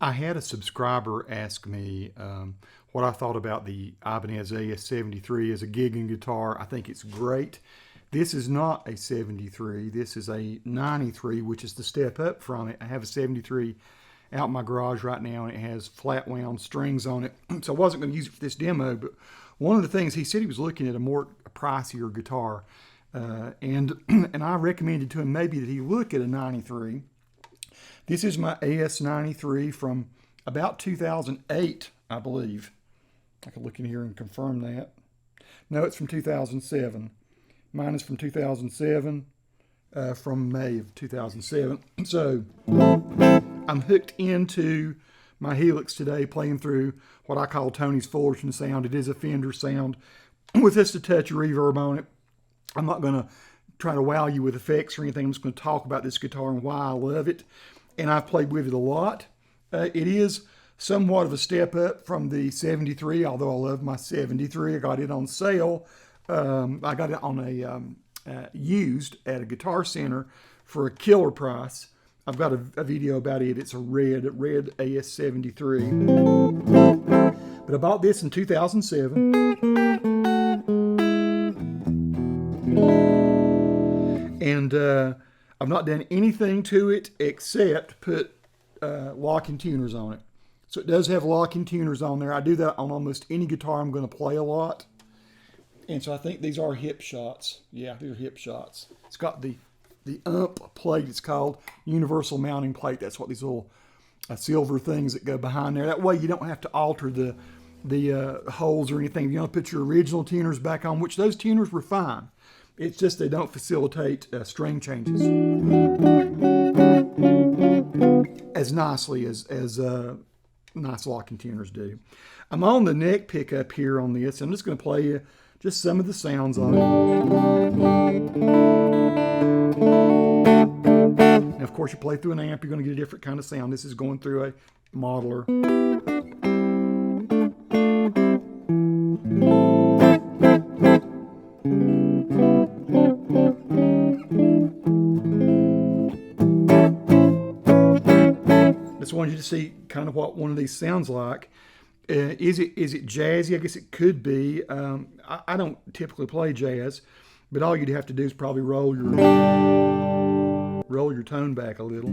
I had a subscriber ask me what I thought about the Ibanez AS93 as a gigging guitar. I think it's great. This is not a 73. This is a 93, which is the step up from it. I have a 73 out in my garage right now, and it has flat wound strings on it. So I wasn't going to use it for this demo, but one of the things, he said he was looking at a more pricier guitar, and I recommended to him maybe that he look at a 93. This is my AS93 from about 2008, I believe. I can look in here and confirm that. No, it's from 2007. Mine is from 2007, from May of 2007. So I'm hooked into my Helix today, playing through what I call Tony's Fullerton sound. It is a Fender sound with just a touch of reverb on it. I'm not going to try to wow you with effects or anything. I'm just going to talk about this guitar and why I love it. And I've played with it a lot. It is somewhat of a step up from the 73, although I love my 73. I got it on sale. I got it on a used at a Guitar Center for a killer price. I've got a video about it. It's a red AS73. But I bought this in 2007. And I've not done anything to it except put locking tuners on it. So it does have locking tuners on there. I do that on almost any guitar I'm going to play a lot. And so I think these are hip shots. Yeah, these are hip shots. It's got the ump plate. It's called universal mounting plate. That's what these little silver things that go behind there. That way you don't have to alter the holes or anything. You don't put your original tuners back on, which those tuners were fine. It's just they don't facilitate string changes as nicely as nice locking tuners do. I'm on the neck pickup here on this. I'm just going to play you just some of the sounds on it. Now, of course, you play through an amp, you're going to get a different kind of sound. This is going through a modeler. Just wanted you to see kind of what one of these sounds like. Is it jazzy? I guess it could be. I don't typically play jazz, but all you'd have to do is probably roll your tone back a little.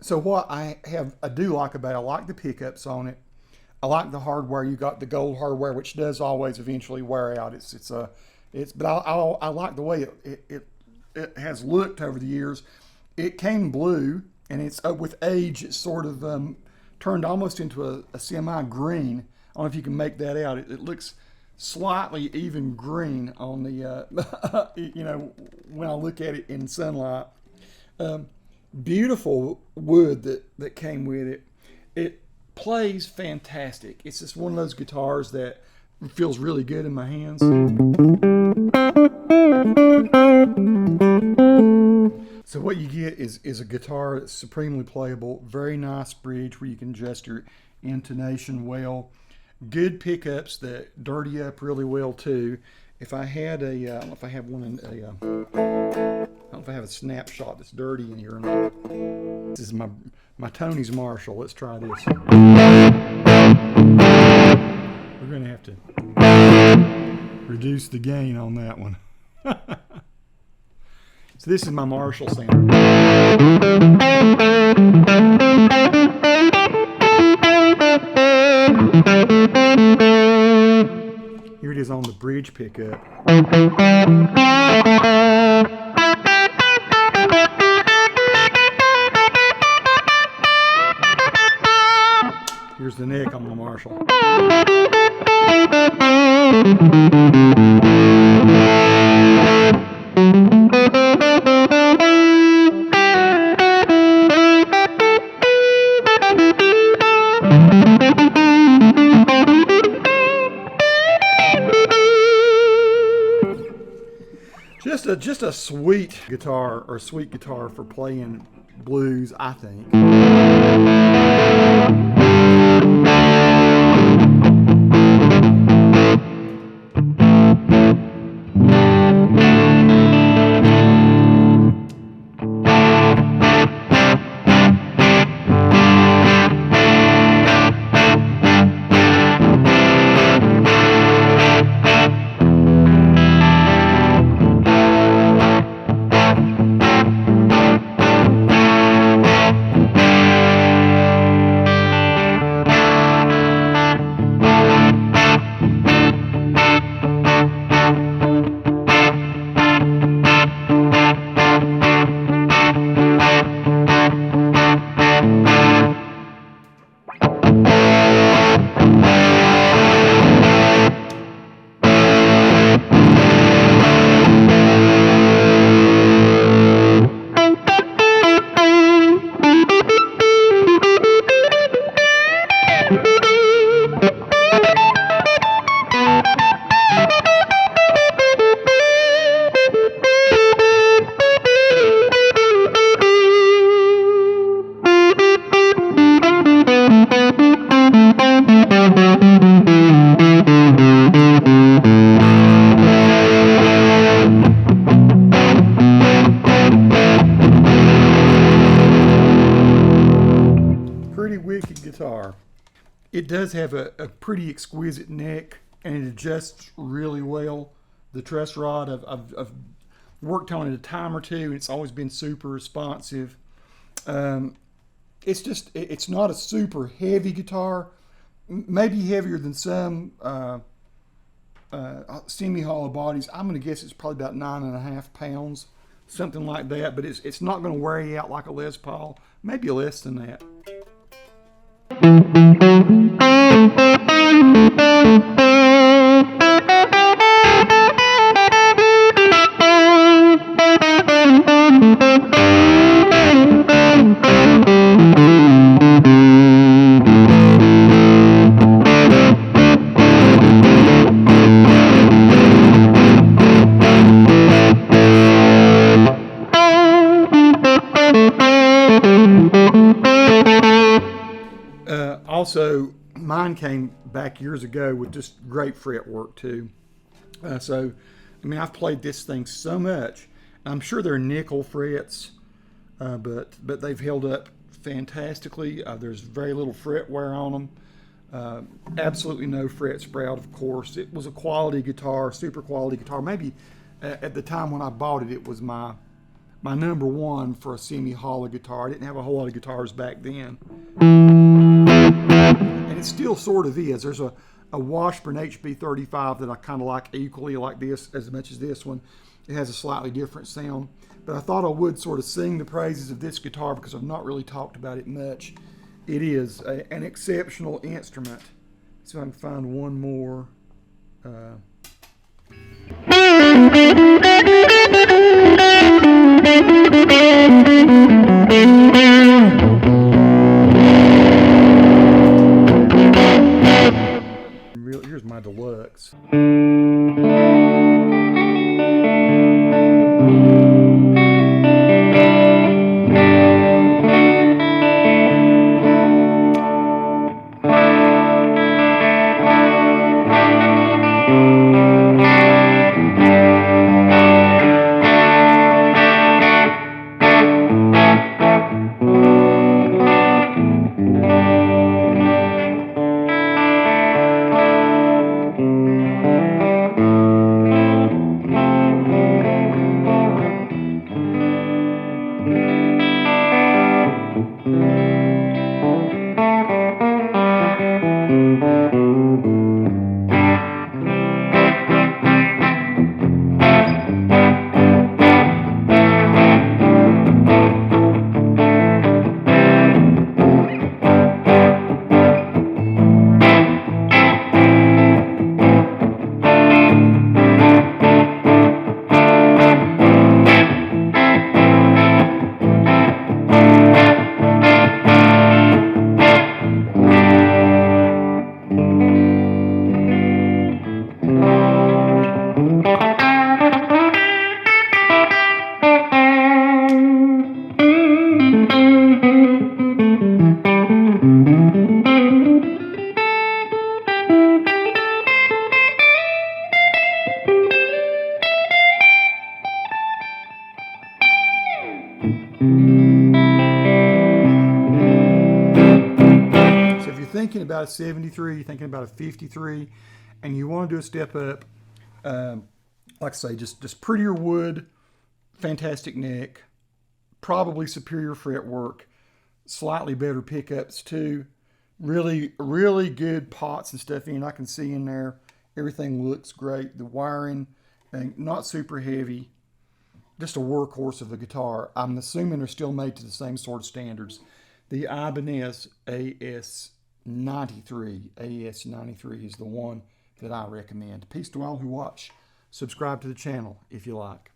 So what I do like about it, I like the pickups on it. I like the hardware. You got the gold hardware, which does always eventually wear out. But I like the way it has looked over the years. It came blue, and it's with age, it's sort of turned almost into a semi-green. I don't know if you can make that out. It looks slightly even green on the when I look at it in sunlight. Beautiful wood that came with it. It plays fantastic. It's just one of those guitars that feels really good in my hands. So what you get is a guitar that's supremely playable, very nice bridge where you can adjust your intonation well, good pickups that dirty up really well too. If I had I don't know if I have one in I don't know if I have a snapshot that's dirty in here or not. This is my Tony's Marshall. Let's try this. We're going to have to reduce the gain on that one. So this is my Marshall sound. Here it is on the bridge pickup. Here's the neck on the Marshall. just a sweet guitar, or sweet guitar for playing blues, I think. Guitar. It does have a pretty exquisite neck, and it adjusts really well. The truss rod, I've worked on it a time or two, and it's always been super responsive. It's not a super heavy guitar, maybe heavier than some semi-hollow bodies. I'm going to guess it's probably about 9.5 pounds, something like that, but it's not going to wear you out like a Les Paul, maybe less than that. Also, mine came back years ago with just great fretwork too. So, I mean, I've played this thing so much. I'm sure they're nickel frets, but they've held up fantastically. There's very little fret wear on them. Absolutely no fret sprout, of course. It was a quality guitar, super quality guitar. Maybe at the time when I bought it, it was my number one for a semi-hollow guitar. I didn't have a whole lot of guitars back then. And it still sort of is. There's a Washburn HB35 that I kind of like equally like this as much as this one. It has a slightly different sound. But I thought I would sort of sing the praises of this guitar because I've not really talked about it much. It is an exceptional instrument. So I can find one more. Here's my deluxe. So if you're thinking about a 73, you're thinking about a 53, and you want to do a step up, like I say, just prettier wood, fantastic neck, probably superior fretwork, slightly better pickups too. Really, really good pots and stuff in. I can see in there. Everything looks great. The wiring, not super heavy. Just a workhorse of a guitar. I'm assuming they're still made to the same sort of standards. The Ibanez AS93 is the one that I recommend. Peace to all who watch. Subscribe to the channel if you like.